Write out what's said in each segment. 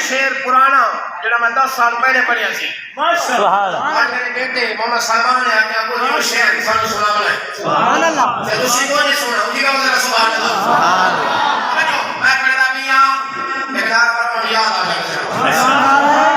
शेर पुराना जेड़ा मैं 10 साल पहले पढ़िया सी माशाअल्लाह मेरे बेटे मोहम्मद सलमान ने आके आपको ये शेर सानू सुनावना है सुभान अल्लाह ते तुसी को नहीं सुना उठी का जरा सुभान अल्लाह सुभान अल्लाह मैं पढ़दा पिया बेकार पर याद आ गया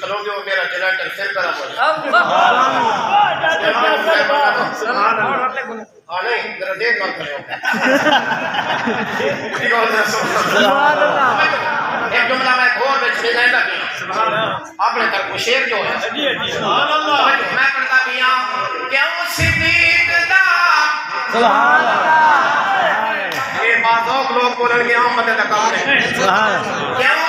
खलोगे मेरा जनरेटर फिर करा पड़ेगा हाँ नहीं जरा देख मत करो एक जुमला मैं घोर में चले जाएगा अपने तरफ शेर जो है मैं पढ़ता पिया क्यों सिद्दीक दा सुभान अल्लाह ये बात लोग बोलने के आम मदद का काम है क्यों